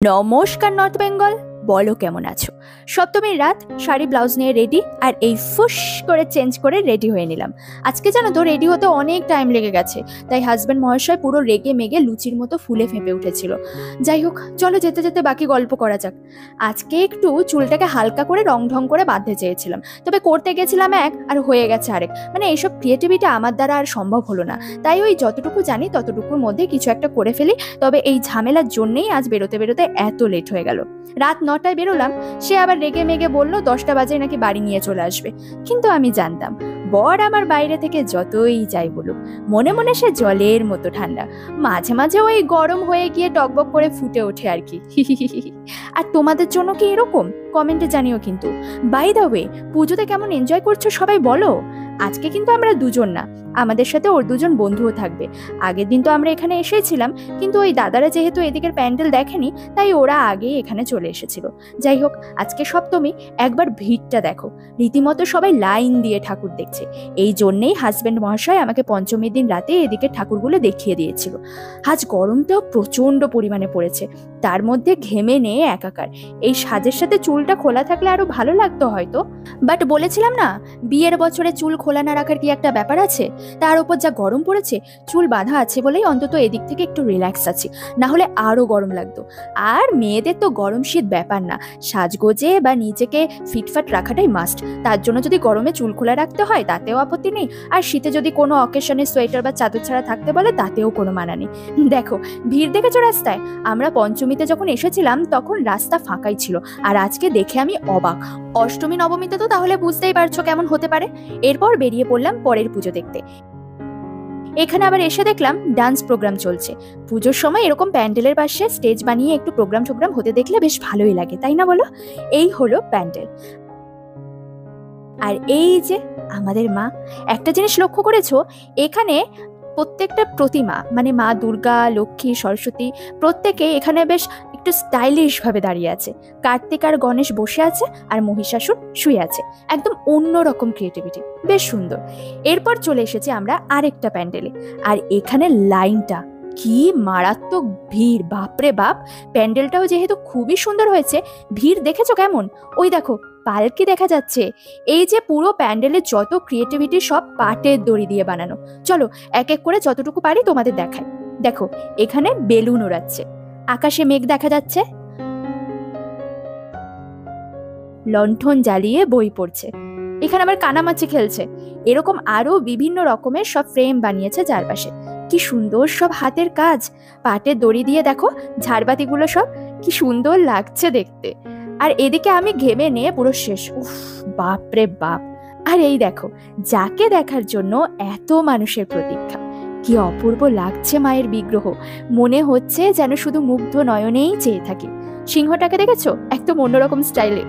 নমস্কার নর্থ বেঙ্গল, বলো কেমন আছো? সপ্তমীর রাত, শাড়ি ব্লাউজ নিয়ে রেডি, আর এই ফুস করে চেঞ্জ করে রেডি হয়ে নিলাম। আজকে জানো তো রেডি হতে অনেক টাইম লেগে গেছে, তাই হাজব্যান্ড মহাশয় পুরো রেগে মেগে লুচির মতো ফুলে ফেঁপে উঠেছিল। যাই হোক, চলো যেতে যেতে বাকি গল্প করা যাক। আজকে একটু চুলটাকে হালকা করে রং ঢং করে বাঁধতে চেয়েছিলাম, তবে করতে গেছিলাম এক আর হয়ে গেছে আরেক। মানে এইসব ক্রিয়েটিভিটি আমার দ্বারা আর সম্ভব হলো না, তাই ওই যতটুকু জানি ততটুকুর মধ্যে কিছু একটা করে ফেলি। তবে এই ঝামেলার জন্যেই আজ বেরোতে বেরোতে এত লেট হয়ে গেল। রাত 9টায় বেরোলাম, সে আবার রেগে মেগে বলল 10টা বাজে নাকি বাড়ি নিয়ে চলে আসবে। কিন্তু আমি জানতাম বর আমার বাইরে থেকে যতই যাই বলুক, মনে মনে সে জলের মতো ঠান্ডা, মাঝে মাঝে ওই গরম হয়ে গিয়ে টকবক করে ফুটে ওঠে আর কি। আর তোমাদের জন্য কি এরকম? কমেন্টে জানিও কিন্তু। বাই দ্য ওয়ে, পুজোতে কেমন এনজয় করছো সবাই বলো। আজকে কিন্তু আমরা দুজন না, আমাদের সাথে ওর দুজন বন্ধুও থাকবে। আগের দিন তো আমরা এখানে এসেছিলাম, কিন্তু ওই দাদারা যেহেতু এদিকের প্যান্ডেল দেখেনি, তাই ওরা আগেই এখানে চলে এসেছিল। যাই হোক, আজকে সপ্তমী, একবার ভিড়টা দেখো, রীতিমতো সবাই লাইন দিয়ে ঠাকুর দেখছে। এই জন্যেই হাজব্যান্ড মহাশয় আমাকে পঞ্চমীর দিন রাতে এদিকে ঠাকুরগুলো দেখিয়ে দিয়েছিল। আজ গরমটাও প্রচন্ড পরিমাণে পড়েছে, তার মধ্যে ঘেমে নিয়ে একাকার। এই সাজের সাথে চুলটা খোলা থাকলে আরো ভালো লাগতো হয়তো, বাট বলেছিলাম না, বিয়ের বছরে চুল খোলা না রাখার কি একটা ব্যাপার আছে। তার উপর যা গরম পড়েছে, চুল বাঁধা আছে বলেই অন্তত এদিক থেকে একটু রিল্যাক্স আছি, না হলে আরো গরম লাগতো। আর মেয়েদের তো গরম শীত ব্যাপার না, সাজগোজে বা নিজেকে ফিটফাট রাখাটাই মাস্ট। তার জন্য যদি গরমে চুল খোলা রাখতে হয় তাতেও আপত্তি নেই, আর শীতে যদি কোনো অকেশনে সোয়েটার বা চাদর ছাড়া থাকতে বলে তাতেও কোনো মানা নেই। দেখো ভিড় দেখেছো রাস্তায়? আমরা পঞ্চমীতে যখন এসেছিলাম তখন রাস্তা ফাঁকাই ছিল, আর আজকে দেখে আমি অবাক। অষ্টমী নবমীতে তো তাহলে বুঝতেই পারছো কেমন হতে পারে। এরপর বেরিয়ে পড়লাম পরের পুজো দেখতে। এখানে আবার এসে দেখলাম ডান্স প্রোগ্রাম চলছে। পুজোর সময় এরকম প্যান্ডেলের পাশে স্টেজ বানিয়ে একটু প্রোগ্রাম টোগ্রাম হতে দেখলে বেশ ভালোই লাগে, তাই না বলো? এই হলো প্যান্ডেল, আর এই যে আমাদের মা। একটা জিনিস লক্ষ্য করেছো, এখানে প্রত্যেকটা প্রতিমা, মানে মা দুর্গা, লক্ষ্মী, সরস্বতী, প্রত্যেকে এখানে বেশ একটু স্টাইলিশ ভাবে দাঁড়িয়ে আছে। কার্তিক আর গণেশ বসে আছে, আর মহিষাসুর শুয়ে আছে। একদম অন্যরকম ক্রিয়েটিভিটি, বেশ সুন্দর। এরপর চলে এসেছি আমরা আরেকটা প্যান্ডেলে, আর এখানে লাইনটা কি মারাত্মক ভিড়, বাপরে বাপ। প্যান্ডেলটাও যেহেতু খুবই সুন্দর হয়েছে, ভিড় দেখেছো কেমন? ওই দেখো পালকি দেখা যাচ্ছে। এই যে পুরো প্যান্ডেলের যত ক্রিয়েটিভিটি সব পাটের দড়ি দিয়ে বানানো। চলো এক এক করে যতটুকু পারি তোমাদের দেখাই। দেখো এখানে বেলুন ওড়াচ্ছে, আকাশে মেঘ দেখা যাচ্ছে, লণ্ঠন জ্বালিয়ে বই পড়ছে, এখানে আবার কানামাছি খেলছে। এরকম আরো বিভিন্ন রকমের সব ফ্রেম বানিয়েছে চারপাশে। কি সুন্দর সব হাতের কাজ, পাটের দড়ি দিয়ে দেখো ঝাড়বাতিগুলো সব কি সুন্দর লাগছে দেখতে। আর এদিকে আমি ঘেমে নিয়ে পুরো শেষ, উফ বাপরে বাপ। আর এই দেখো, যাকে দেখার জন্য এত মানুষের প্রতীক্ষা, কি অপূর্ব লাগছে মায়ের বিগ্রহ। মনে হচ্ছে যেন শুধু মুগ্ধ নয়নেই চেয়ে থাকি। সিংহটাকে দেখেছো? একদম অন্যরকম স্টাইলে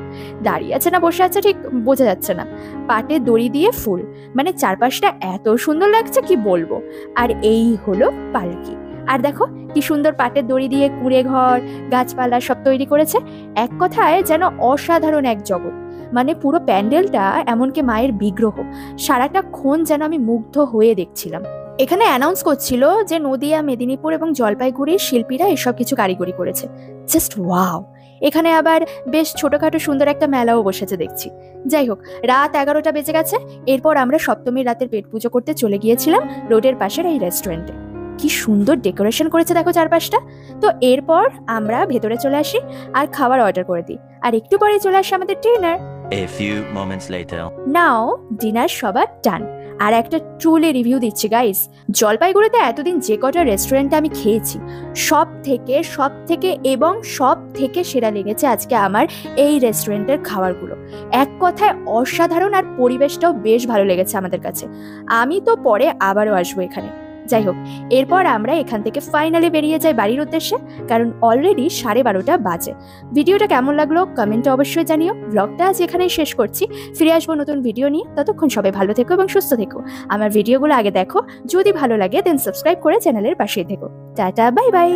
দাঁড়িয়ে আছে না বসে আছে ঠিক বোঝা যাচ্ছে না। পাটে দড়ি দিয়ে ফুল, মানে চারপাশটা এত সুন্দর লাগছে কি বলবো। আর এই হলো পালকি। আর দেখো কি সুন্দর পাটের দড়ি দিয়ে কুঁড়ে ঘর, গাছপালা সব তৈরি করেছে। এক কথায় যেন অসাধারণ এক জগৎ। মানে পুরো প্যান্ডেলটা, এমনকি মায়ের বিগ্রহ, সারাটা ক্ষণ যেন আমি মুগ্ধ হয়ে দেখছিলাম। এখানে অ্যানাউন্স করছিল যে নদিয়া, মেদিনীপুর এবং জলপাইগুড়ির শিল্পীরা এসব কিছু কারিগরি করেছে। Just wow. এখানে আবার বেশ ছোটখাটো সুন্দর একটা মেলাও বসেছে দেখছি। যাই হোক, রাত 11টা বেজে গেছে। এরপর আমরা সপ্তমীর রাতের পেট পুজো করতে চলে গিয়েছিলাম রোডের পাশের এই রেস্টুরেন্টে। কি সুন্দর ডেকোরেশন করেছে দেখো চারপাশটা। তো এরপর আমরা ভেতরে চলে আসি আর খাবার অর্ডার করে দিই, আর একটু পরে চলে আসে আমাদের dinner. A few moments later. Now dinner সবার ডান। আর একটা ট্রুলি রিভিউ দিচ্ছি গাইস, জলপাইগুড়িতে এতদিন যে কটা রেস্টুরেন্টে আমি খেয়েছি, সব থেকে সেরা লেগেছে আজকে আমার এই রেস্টুরেন্টের খাবারগুলো। এক কথায় অসাধারণ, আর পরিবেশটাও বেশ ভালো লেগেছে আমাদের কাছে। আমি তো পরে আবারও আসবো এখানে। যাই হোক, এরপর আমরা এখান থেকে ফাইনালি বেরিয়ে যাই বাড়ির উদ্দেশ্যে, কারণ অলরেডি 12:30 বাজে। ভিডিওটা কেমন লাগলো কমেন্টে অবশ্যই জানিও। ব্লগটা আজ এখানেই শেষ করছি, ফিরে আসবো নতুন ভিডিও নিয়ে। ততক্ষণ সবাই ভালো থেকো এবং সুস্থ থেকো। আমার ভিডিওগুলো আগে দেখো, যদি ভালো লাগে দেন সাবস্ক্রাইব করে চ্যানেলের পাশেই থেকো। টাটা বাই বাই,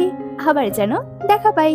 আবার যেন দেখা পাই।